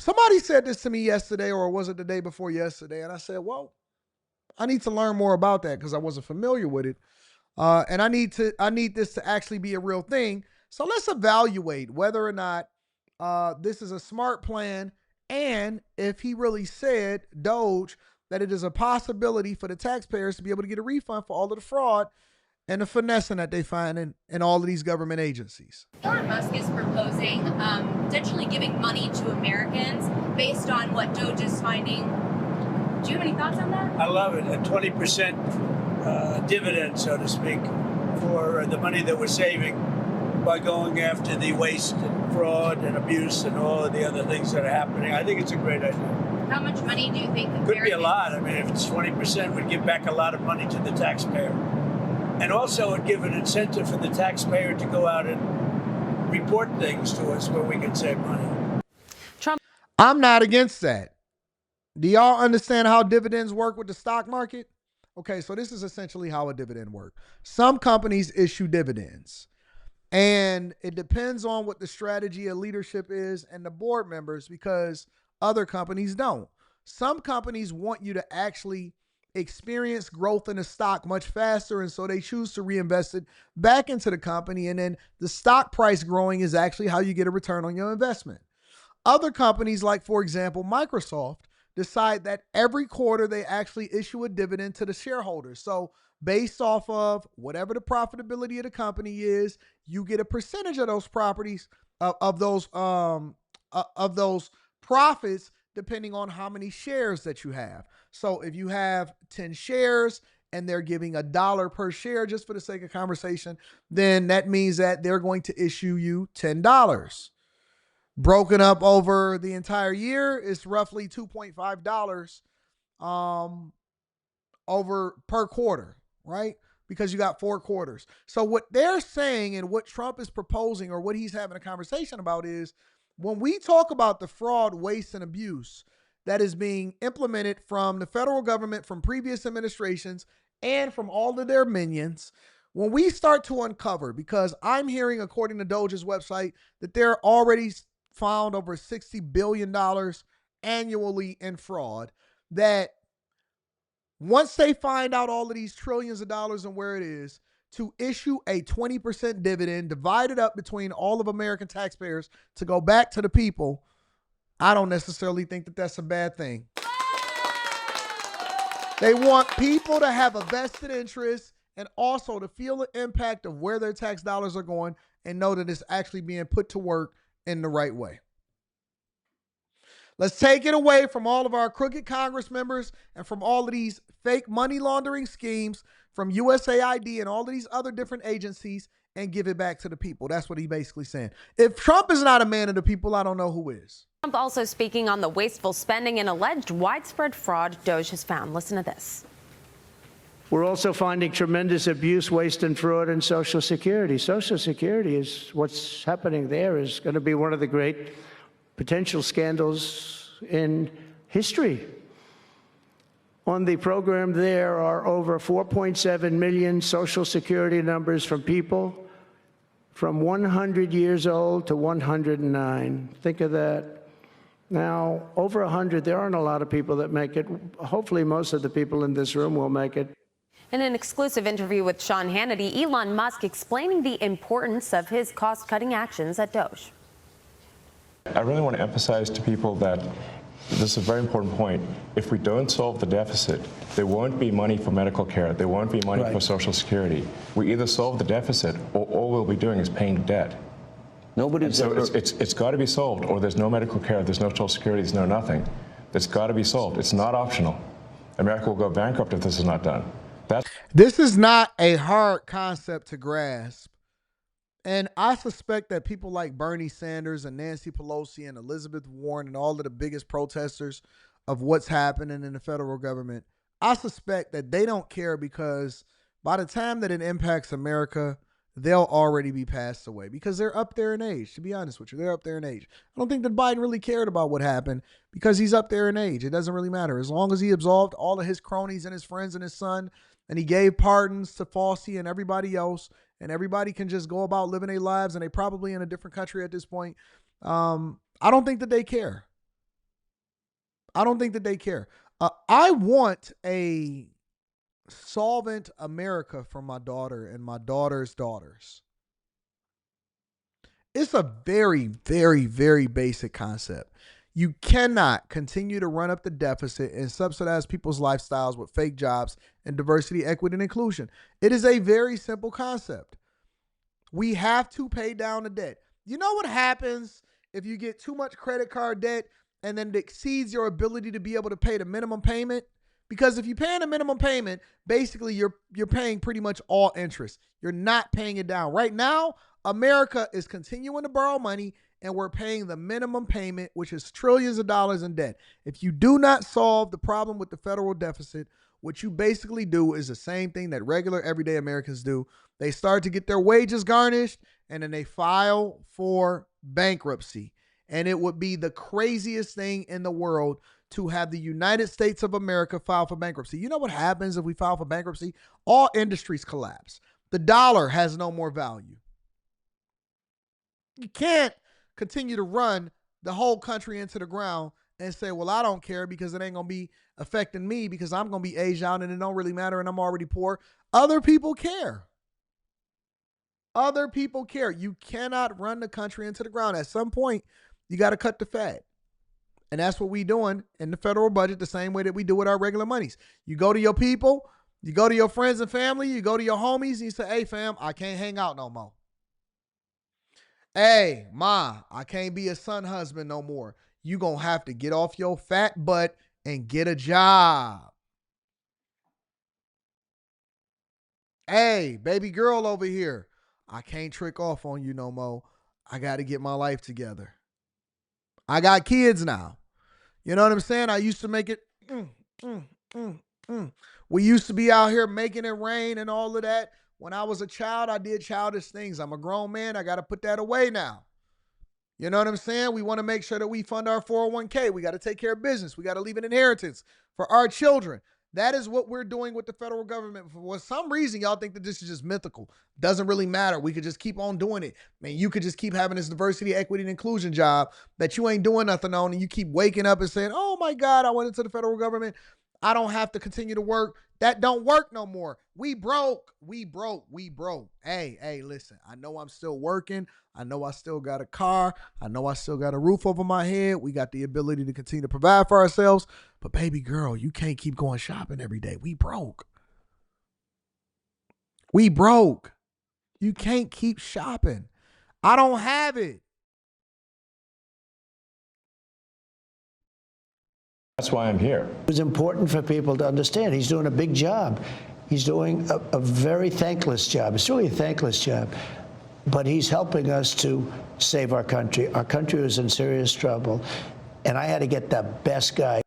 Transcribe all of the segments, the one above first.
Somebody said this to me yesterday, or was it the day before yesterday? And I said, well, I need to learn more about that because I wasn't familiar with it. And I need this to actually be a real thing. So let's evaluate whether or not this is a smart plan, and if he really said, DOGE, that it is a possibility for the taxpayers to be able to get a refund for all of the fraud and the finessing that they find in all of these government agencies. Elon Musk is proposing potentially giving money to Americans based on what DOGE is finding. Do you have any thoughts on that? I love it. A 20% dividend, so to speak, for the money that we're saving by going after the waste and fraud and abuse and all of the other things that are happening. I think it's a great idea. How much money do you think Americans... Could be a lot. I mean, if it's 20%, we'd give back a lot of money to the taxpayer. And also it'd give an incentive for the taxpayer to go out and report things to us where we can save money. I'm not against that. Do y'all understand how dividends work with the stock market? Okay, so this is essentially how a dividend works. Some companies issue dividends, and it depends on what the strategy of leadership is and the board members, because other companies don't. Some companies want you to actually experience growth in the stock much faster, and so they choose to reinvest it back into the company, and then the stock price growing is actually how you get a return on your investment. Other companies, like for example Microsoft, decide that every quarter they actually issue a dividend to the shareholders. So based off of whatever the profitability of the company is, you get a percentage of those properties of those profits, depending on how many shares that you have. So if you have 10 shares and they're giving $1 per share, just for the sake of conversation, then that means that they're going to issue you $10. Broken up over the entire year, it's roughly $2.5 over per quarter, right? Because you got 4 quarters. So what they're saying and what Trump is proposing, or what he's having a conversation about, is when we talk about the fraud, waste, and abuse that is being implemented from the federal government, from previous administrations, and from all of their minions, when we start to uncover, because I'm hearing, according to DOGE's website, that they're already found over $60 billion annually in fraud, that once they find out all of these trillions of dollars and where it is, to issue a 20% dividend divided up between all of American taxpayers to go back to the people, I don't necessarily think that that's a bad thing. They want people to have a vested interest and also to feel the impact of where their tax dollars are going and know that it's actually being put to work in the right way. Let's take it away from all of our crooked Congress members and from all of these fake money laundering schemes from USAID and all of these other different agencies and give it back to the people. That's what he's basically saying. If Trump is not a man of the people, I don't know who is. Trump also speaking on the wasteful spending and alleged widespread fraud DOGE has found. Listen to this. We're also finding tremendous abuse, waste, and fraud in Social Security. Social Security is what's happening there is going to be one of the great potential scandals in history. On the program, there are over 4.7 million Social Security numbers from people from 100 years old to 109. Think of that. Now, over 100, there aren't a lot of people that make it. Hopefully, most of the people in this room will make it. In an exclusive interview with Sean Hannity, Elon Musk explaining the importance of his cost-cutting actions at DOGE. I really want to emphasize to people that this is a very important point. If we don't solve the deficit, there won't be money for medical care. There won't be money for Social Security. We either solve the deficit, or all we'll be doing is paying debt. It's got to be solved, or there's no medical care, there's no Social Security, there's no nothing. It's got to be solved. It's not optional. America will go bankrupt if this is not done. This is not a hard concept to grasp. And I suspect that people like Bernie Sanders and Nancy Pelosi and Elizabeth Warren and all of the biggest protesters of what's happening in the federal government, I suspect that they don't care, because by the time that it impacts America, they'll already be passed away, because they're up there in age. To be honest with you, they're up there in age. I don't think that Biden really cared about what happened, because he's up there in age. It doesn't really matter. As long as he absolved all of his cronies and his friends and his son, and he gave pardons to Fauci and everybody else, and everybody can just go about living their lives, and they probably in a different country at this point. I don't think that they care. I don't think that they care. I want a solvent America for my daughter and my daughter's daughters. It's a very, very, very basic concept. You cannot continue to run up the deficit and subsidize people's lifestyles with fake jobs and diversity, equity, and inclusion. It is a very simple concept. We have to pay down the debt. You know what happens if you get too much credit card debt and then it exceeds your ability to be able to pay the minimum payment? Because if you're paying a minimum payment, basically you're paying pretty much all interest. You're not paying it down. Right now, America is continuing to borrow money and we're paying the minimum payment, which is trillions of dollars in debt. If you do not solve the problem with the federal deficit, what you basically do is the same thing that regular everyday Americans do. They start to get their wages garnished and then they file for bankruptcy. And it would be the craziest thing in the world to have the United States of America file for bankruptcy. You know what happens if we file for bankruptcy? All industries collapse. The dollar has no more value. You can't continue to run the whole country into the ground and say, well, I don't care because it ain't going to be affecting me because I'm going to be aged out and it don't really matter and I'm already poor. Other people care. Other people care. You cannot run the country into the ground. At some point, you got to cut the fat. And that's what we doing in the federal budget the same way that we do with our regular monies. You go to your people, you go to your friends and family, you go to your homies, and you say, hey, fam, I can't hang out no more. Hey, ma, I can't be a son husband no more. You gonna have to get off your fat butt and get a job. Hey, baby girl over here, I can't trick off on you no more. I got to get my life together. I got kids now. You know what I'm saying? I used to make it. We used to be out here making it rain and all of that. When I was a child, I did childish things. I'm a grown man. I got to put that away now. You know what I'm saying? We want to make sure that we fund our 401k. We got to take care of business. We got to leave an inheritance for our children. That is what we're doing with the federal government. For some reason, y'all think that this is just mythical. Doesn't really matter. We could just keep on doing it. Man, you could just keep having this diversity, equity, and inclusion job that you ain't doing nothing on, and you keep waking up and saying, oh my God, I went into the federal government. I don't have to continue to work. That don't work no more. We broke. Hey, listen, I know I'm still working. I know I still got a car. I know I still got a roof over my head. We got the ability to continue to provide for ourselves. But baby girl, you can't keep going shopping every day. We broke. You can't keep shopping. I don't have it. That's why I'm here. It's important for people to understand he's doing a big job. He's doing a very thankless job. It's really a thankless job. But he's helping us to save our country. Our country was in serious trouble. And I had to get the best guy.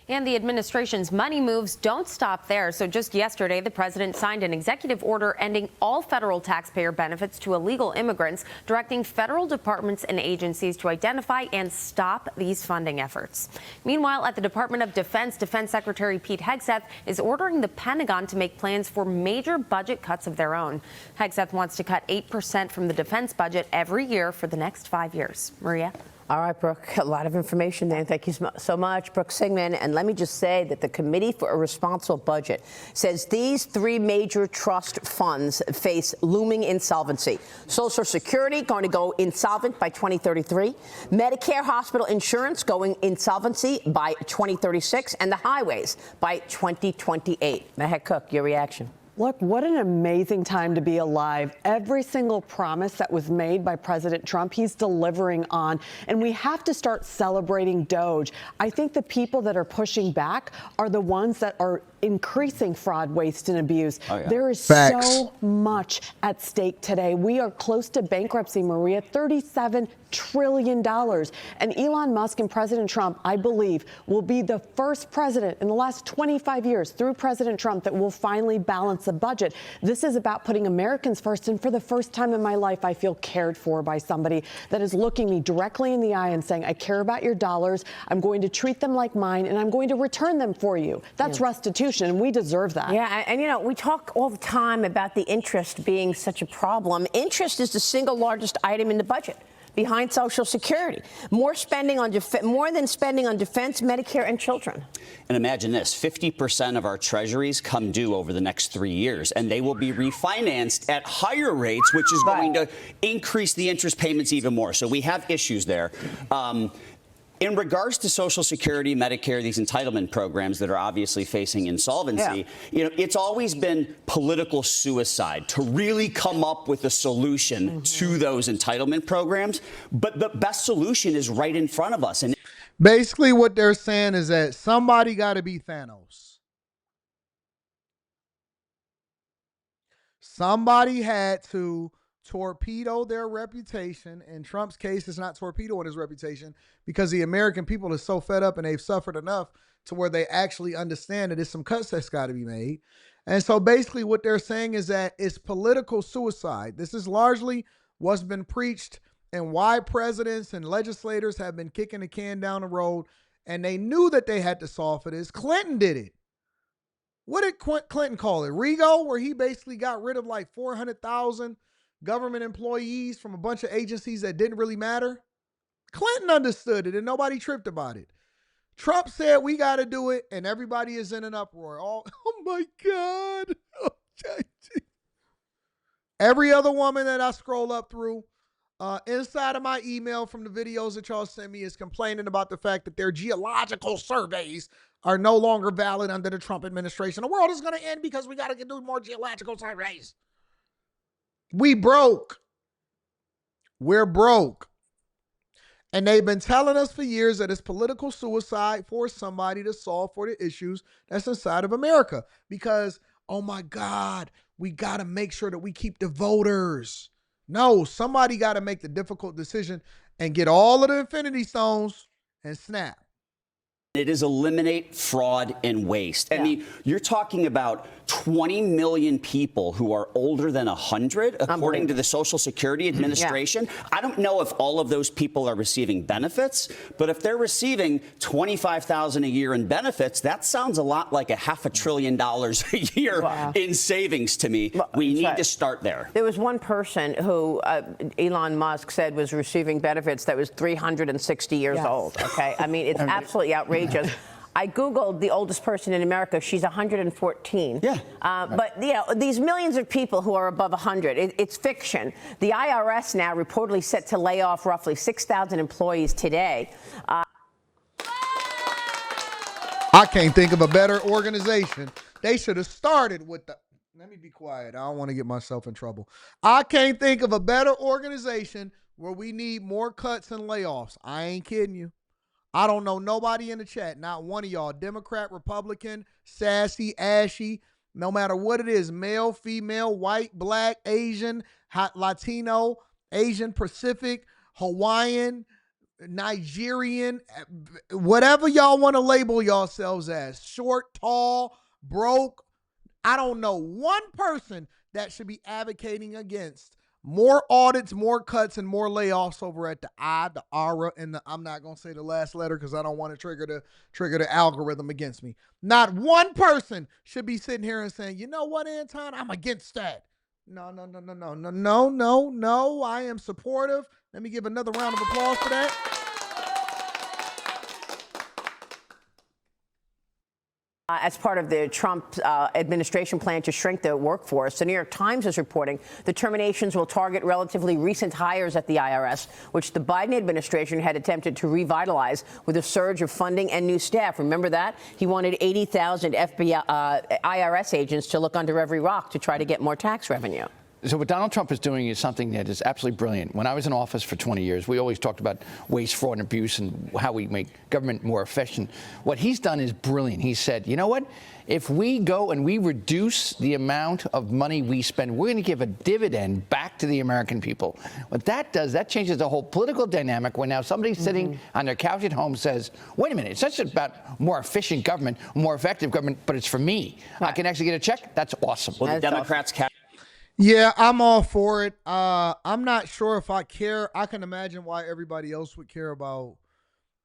And the administration's money moves don't stop there. So just yesterday, the president signed an executive order ending all federal taxpayer benefits to illegal immigrants, directing federal departments and agencies to identify and stop these funding efforts. Meanwhile, at the Department of Defense, Defense Secretary Pete Hegseth is ordering the Pentagon to make plans for major budget cuts of their own. Hegseth wants to cut 8% from the defense budget every year for the next 5 years. Maria? All right, Brooke, a lot of information there. Thank you so much, Brooke Singman. And let me just say that the Committee for a Responsible Budget says these three major trust funds face looming insolvency. Social Security going to go insolvent by 2033, Medicare hospital insurance going insolvency by 2036, and the highways by 2028. Mehek Cook, your reaction. Look, what an amazing time to be alive. Every single promise that was made by President Trump, he's delivering on. And we have to start celebrating DOGE. I think the people that are pushing back are the ones that are increasing fraud, waste, and abuse. Oh, yeah. There is Facts. So much at stake today. We are close to bankruptcy, Maria, $37 trillion. And Elon Musk and President Trump, I believe, will be the first president in the last 25 years through President Trump that will finally balance the budget. This is about putting Americans first. And for the first time in my life, I feel cared for by somebody that is looking me directly in the eye and saying, I care about your dollars. I'm going to treat them like mine, and I'm going to return them for you. That's restitution. And we deserve that. Yeah, and you know, we talk all the time about the interest being such a problem. Interest is the single largest item in the budget. behind Social Security, more than spending on defense, Medicare, and children. And imagine this, 50% of our treasuries come due over the next 3 years, and they will be refinanced at higher rates, which is going to increase the interest payments even more. So we have issues there. In regards to Social Security, Medicare, these entitlement programs that are obviously facing insolvency, it's always been political suicide to really come up with a solution to those entitlement programs. But the best solution is right in front of us. And basically what they're saying is that somebody got to be Thanos. Somebody had to torpedo their reputation. In Trump's case, it's not torpedoing his reputation because the American people are so fed up and they've suffered enough to where they actually understand that there's some cuts that's got to be made. And so basically what they're saying is that it's political suicide. This is largely what's been preached and why presidents and legislators have been kicking the can down the road. And they knew that they had to solve for this. Clinton did it. What did Clinton call it? Rego, where he basically got rid of like 400,000 government employees from a bunch of agencies that didn't really matter. Clinton understood it and nobody tripped about it. Trump said we got to do it and everybody is in an uproar. Oh my God. Every other woman that I scroll up through inside of my email from the videos that y'all send me is complaining about the fact that their geological surveys are no longer valid under the Trump administration. The world is going to end because we got to do more geological surveys. We broke. We're broke. And they've been telling us for years that it's political suicide for somebody to solve for the issues that's inside of America. Because, oh my God, we got to make sure that we keep the voters. No, somebody got to make the difficult decision and get all of the Infinity Stones and snap. It is eliminate fraud and waste. I mean, you're talking about 20 million people who are older than 100, according to the Social Security Administration. I don't know if all of those people are receiving benefits, but if they're receiving $25,000 a year in benefits, that sounds a lot like $500 billion a year in savings to me. We need to start there. There was one person who Elon Musk said was receiving benefits that was 360 years old. Okay, I mean, it's absolutely outrageous. I Googled the oldest person in America. She's 114. But, these millions of people who are above 100, it's fiction. The IRS now reportedly set to lay off roughly 6,000 employees today. I can't think of a better organization. They should have started with the... Let me be quiet. I don't want to get myself in trouble. I can't think of a better organization where we need more cuts and layoffs. I ain't kidding you. I don't know nobody in the chat, not one of y'all, Democrat, Republican, sassy, ashy, no matter what it is, male, female, white, black, Asian, Latino, Asian, Pacific, Hawaiian, Nigerian, whatever y'all want to label yourselves as, short, tall, broke. I don't know one person that should be advocating against more audits, more cuts, and more layoffs over at the ARA, and I'm not going to say the last letter because I don't want to trigger the algorithm against me. Not one person should be sitting here and saying, you know what, Anton, I'm against that. No. I am supportive. Let me give another round of applause for that. As part of the Trump administration plan to shrink the workforce, the New York Times is reporting the terminations will target relatively recent hires at the IRS, which the Biden administration had attempted to revitalize with a surge of funding and new staff. Remember that? He wanted 80,000 IRS agents to look under every rock to try to get more tax revenue. So what Donald Trump is doing is something that is absolutely brilliant. When I was in office for 20 years, we always talked about waste, fraud, and abuse and how we make government more efficient. What he's done is brilliant. He said, you know what? If we go and we reduce the amount of money we spend, we're going to give a dividend back to the American people. What that does, that changes the whole political dynamic when now somebody sitting on their couch at home says, wait a minute, it's not just about more efficient government, more effective government, but it's for me. I can actually get a check. That's awesome. Well, the Democrats Yeah, I'm all for it. I'm not sure if I care. I can imagine why everybody else would care about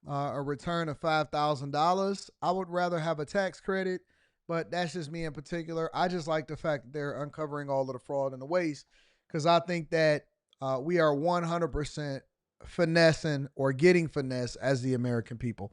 a return of $5,000. I would rather have a tax credit, but that's just me in particular. I just like the fact that they're uncovering all of the fraud and the waste because I think that we are 100% finessing or getting finesse as the American people.